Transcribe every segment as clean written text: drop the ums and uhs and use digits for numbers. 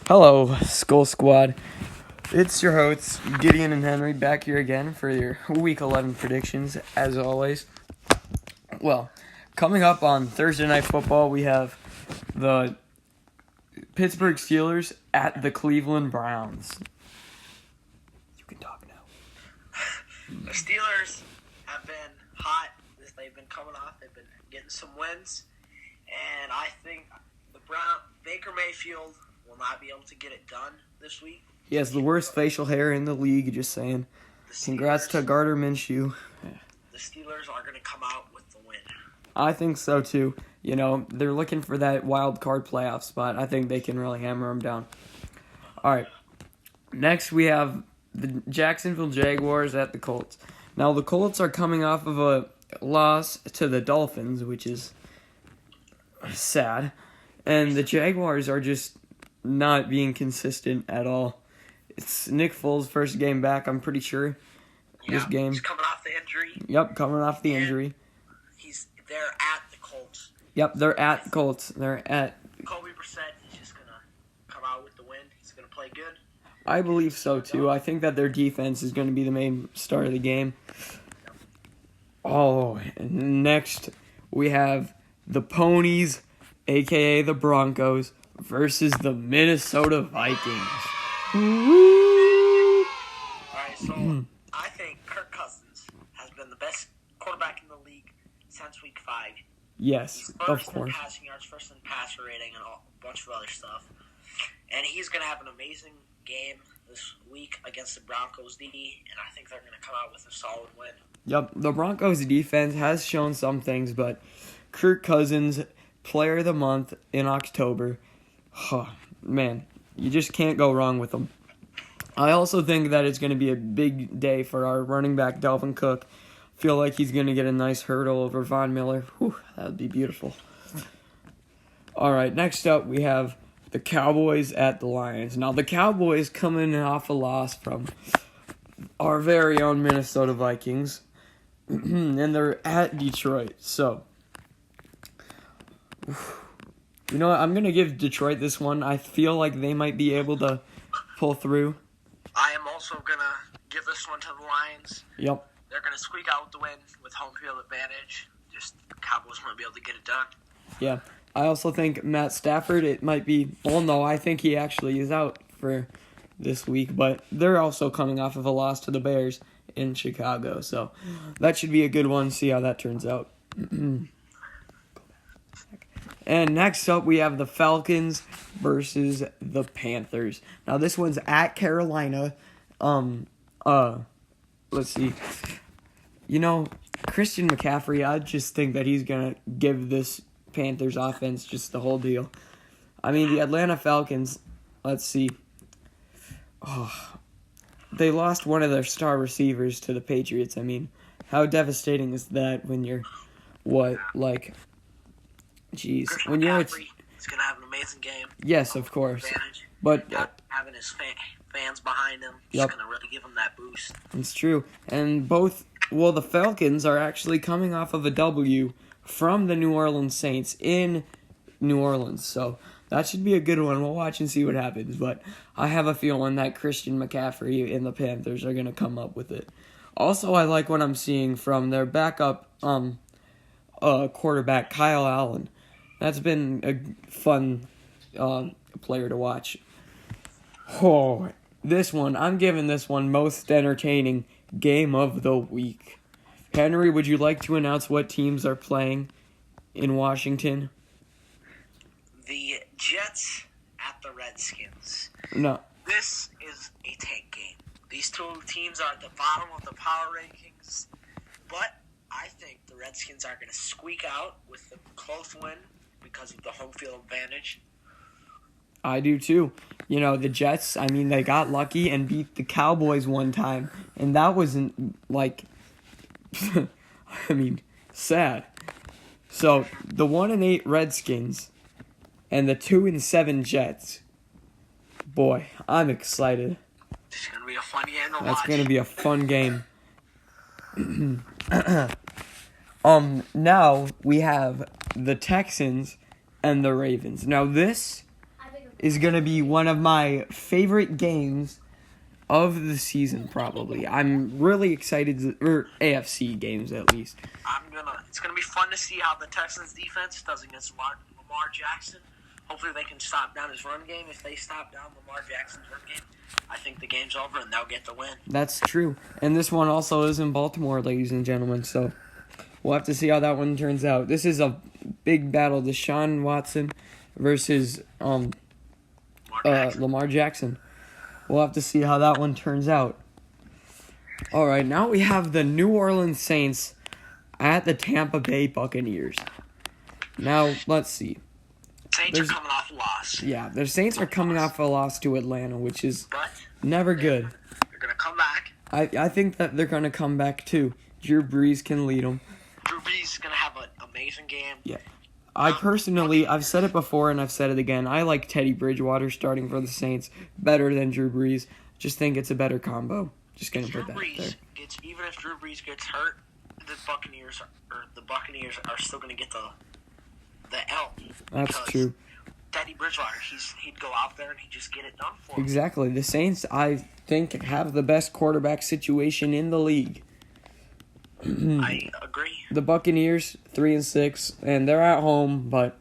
Hello, Skull Squad. It's your hosts, Gideon and Henry, back here again for your Week 11 predictions, as always. Well, coming up on Thursday Night Football, we have the Pittsburgh Steelers at the Cleveland Browns. You can talk now. The Steelers have been hot. They've been coming off. They've been getting some wins. And I think Baker Mayfield will not be able to get it done this week. He has the worst facial hair in the league, just saying. Congrats to Gardner Minshew. The Steelers are going to come out with the win. I think so, too. You know, they're looking for that wild card playoff spot. I think they can really hammer them down. All right. Next, we have the Jacksonville Jaguars at the Colts. Now, the Colts are coming off of a loss to the Dolphins, which is sad. And the Jaguars are just not being consistent at all. It's Nick Foles' first game back, I'm pretty sure. This game. He's coming off the injury. Yep, coming off the injury. They're at the Colts. Yep, they're at Colts. They're at... Kobe Brissett is just going to come out with the win. He's going to play good. I believe so, too. I think that their defense is going to be the main star of the game. Oh, and next we have the Ponies, a.k.a. the Broncos, versus the Minnesota Vikings. All right, so I think Kirk Cousins has been the best quarterback in the league since week 5. Yes, He's of first course. in passing yards, first in passer rating, and a bunch of other stuff. And he's going to have an amazing game this week against the Broncos D, and I think they're going to come out with a solid win. Yep, the Broncos defense has shown some things, but Kirk Cousins, Player of the Month in October, man, you just can't go wrong with him. I also think that it's going to be a big day for our running back, Dalvin Cook. Feel like he's going to get a nice hurdle over Von Miller. Whew, that would be beautiful. All right, next up we have the Cowboys at the Lions. Now, the Cowboys coming off a loss from our very own Minnesota Vikings, and they're at Detroit. So, you know what? I'm going to give Detroit this one. I feel like they might be able to pull through. I am also going to give this one to the Lions. Yep. They're going to squeak out the win with home field advantage. Just the Cowboys won't be able to get it done. Yeah. I also think Matt Stafford, it might be... Well, no, I think he actually is out for this week. But they're also coming off of a loss to the Bears in Chicago. So that should be a good one. See how that turns out. And next up, we have the Falcons versus the Panthers. Now, this one's at Carolina. Let's see. You know, Christian McCaffrey, I just think that he's going to give this Panthers offense just the whole deal. I mean, the Atlanta Falcons, let's see. They lost one of their star receivers to the Patriots. I mean, how devastating is that when you're, when you're... He's going to have an amazing game. Yes, of course. Advantage. But having his fans behind him is Yep. going to really give him that boost. It's true. And the Falcons are actually coming off of a W from the New Orleans Saints in New Orleans. So that should be a good one. We'll watch and see what happens. But I have a feeling that Christian McCaffrey and the Panthers are going to come up with it. Also, I like what I'm seeing from their backup quarterback, Kyle Allen. That's been a fun player to watch. Oh, I'm giving this one most entertaining game of the week. Henry, would you like to announce what teams are playing in Washington? The Jets at the Redskins. No. This is a tank game. These two teams are at the bottom of the power rankings, but I think the Redskins are going to squeak out with the close win because of the home field advantage. I do too. You know, the Jets, I mean, they got lucky and beat the Cowboys one time, and that wasn't, sad. So, the 1-8 Redskins and the 2-7 Jets. Boy, I'm excited. It's going to be a fun game to watch. That's going to be a fun game. Now we have the Texans and the Ravens. Now this is going to be one of my favorite games of the season, probably. I'm really excited, or AFC games at least. It's gonna be fun to see how the Texans defense does against Lamar Jackson. Hopefully they can stop down his run game. If they stop down Lamar Jackson's run game, I think the game's over and they'll get the win. That's true. And this one also is in Baltimore, ladies and gentlemen, so we'll have to see how that one turns out. This is a big battle, Deshaun Watson versus Lamar Jackson. We'll have to see how that one turns out. All right, now we have the New Orleans Saints at the Tampa Bay Buccaneers. Now, let's see. Saints are coming off a loss. Yeah, the Saints are coming off a loss to Atlanta, which is but never good. They're going to come back. I think that they're going to come back, too. Drew Brees can lead them. Drew Brees is going to have an amazing game. Yeah. I've said it before and I've said it again. I like Teddy Bridgewater starting for the Saints better than Drew Brees. Just think it's a better combo. Just going to put that out there. Even if Drew Brees gets hurt, the Buccaneers are still going to get the L. That's true. Teddy Bridgewater, he'd go out there and he'd just get it done for him. Exactly. The Saints, I think, have the best quarterback situation in the league. I agree. The Buccaneers 3-6, and they're at home, but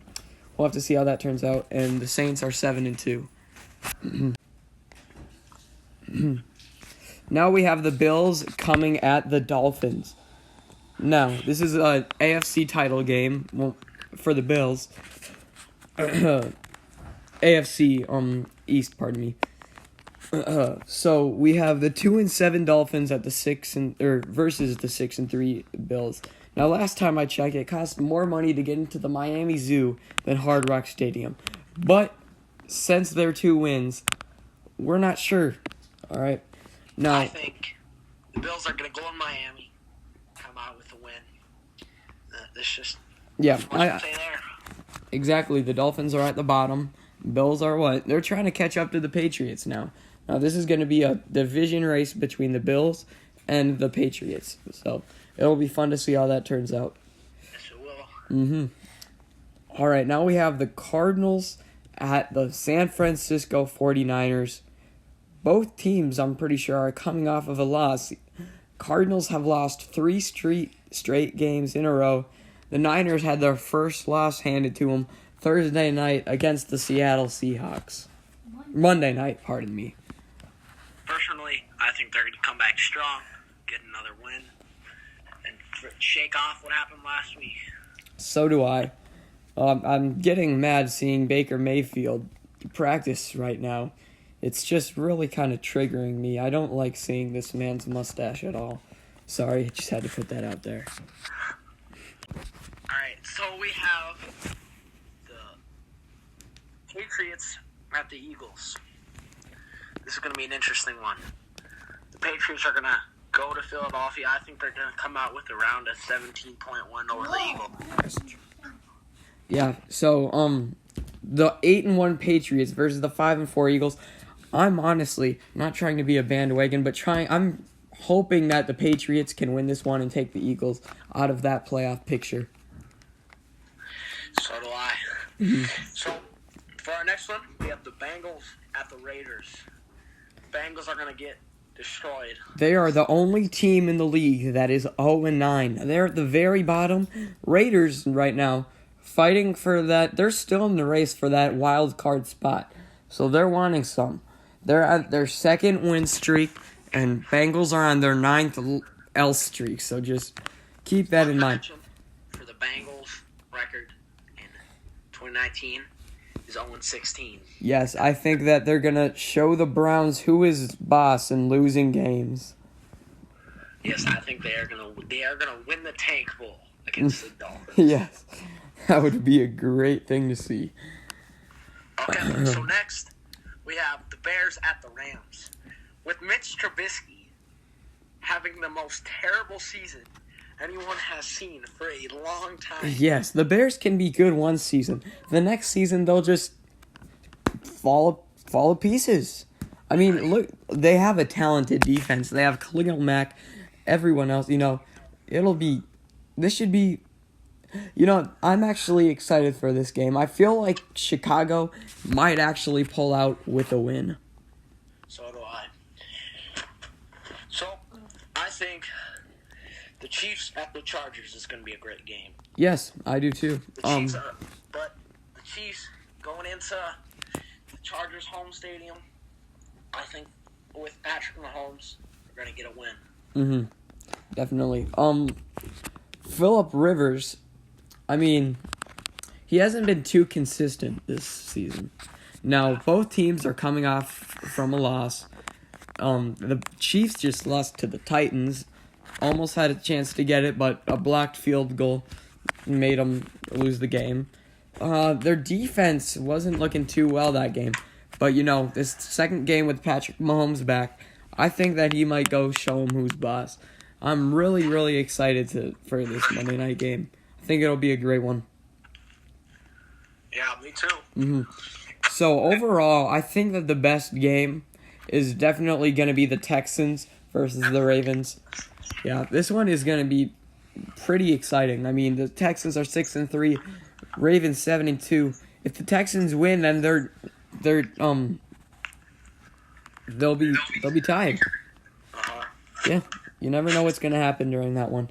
we'll have to see how that turns out. And the Saints are 7-2. Now we have the Bills coming at the Dolphins. Now this is a AFC title game for the Bills. AFC East, pardon me. So we have the 2-7 Dolphins at the versus the 6-3 Bills. Now, last time I checked, it cost more money to get into the Miami Zoo than Hard Rock Stadium. But since their 2 wins, we're not sure. All right. Now, I think the Bills are going to go in Miami, come out with a win. This just exactly. The Dolphins are at the bottom. Bills are what? They're trying to catch up to the Patriots now. Now, this is going to be a division race between the Bills and the Patriots. So, it'll be fun to see how that turns out. Yes, it will. All right, now we have the Cardinals at the San Francisco 49ers. Both teams, I'm pretty sure, are coming off of a loss. Cardinals have lost 3 straight games in a row. The Niners had their first loss handed to them Thursday night against the Seattle Seahawks. Monday night, pardon me. Personally, I think they're going to come back strong, get another win, and shake off what happened last week. So do I. I'm getting mad seeing Baker Mayfield practice right now. It's just really kind of triggering me. I don't like seeing this man's mustache at all. Sorry, I just had to put that out there. Alright, so we have the Patriots at the Eagles. This is going to be an interesting one. The Patriots are going to go to Philadelphia. I think they're going to come out with around a 17-point win over the Eagles. Yeah, so the 8-1 Patriots versus the 5-4 Eagles. I'm honestly not trying to be a bandwagon, but I'm hoping that the Patriots can win this one and take the Eagles out of that playoff picture. So do I. So, for our next one, we have the Bengals at the Raiders. Bengals are going to get destroyed. They are the only team in the league that is 0-9. They're at the very bottom. Raiders right now fighting for that. They're still in the race for that wild card spot. So they're wanting some. They're at their 2nd win streak, and Bengals are on their 9th L streak. So just keep that in mind. For the Bengals, record in 2019 is 0-16. Yes, I think that they're going to show the Browns who is boss in losing games. Yes, I think they are going to win the Tank Bowl against the Dolphins. Yes, that would be a great thing to see. Okay, so next we have the Bears at the Rams. With Mitch Trubisky having the most terrible season anyone has seen for a long time. Yes, the Bears can be good one season. The next season, they'll just fall to pieces. I mean, look, they have a talented defense. They have Khalil Mack, everyone else. This should be You know, I'm actually excited for this game. I feel like Chicago might actually pull out with a win. So do I. So, I think the Chiefs at the Chargers is going to be a great game. Yes, I do too. But the Chiefs going into the Chargers home stadium, I think with Patrick Mahomes, they're going to get a win. Definitely. Phillip Rivers, I mean, he hasn't been too consistent this season. Now, both teams are coming off from a loss. The Chiefs just lost to the Titans. Almost had a chance to get it, but a blocked field goal made them lose the game. Their defense wasn't looking too well that game. But, you know, this second game with Patrick Mahomes back, I think that he might go show him who's boss. I'm really, really excited for this Monday night game. I think it'll be a great one. Yeah, me too. So, overall, I think that the best game is definitely going to be the Texans versus the Ravens. Yeah, this one is going to be pretty exciting. I mean, the Texans are 6-3, Ravens 7-2. If the Texans win, then they'll be tied. Yeah, you never know what's going to happen during that one.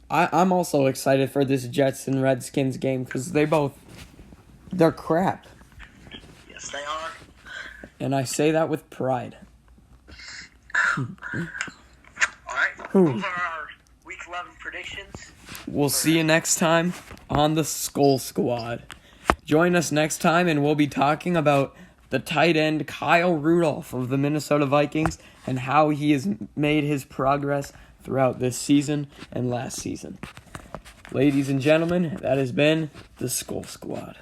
I'm also excited for this Jets and Redskins game because they're crap. Yes, they are. And I say that with pride. All right, those are our Week 11 predictions. We'll see you next time on the Skull Squad. Join us next time and we'll be talking about the tight end Kyle Rudolph of the Minnesota Vikings and how he has made his progress throughout this season and last season. Ladies and gentlemen, that has been the Skull Squad.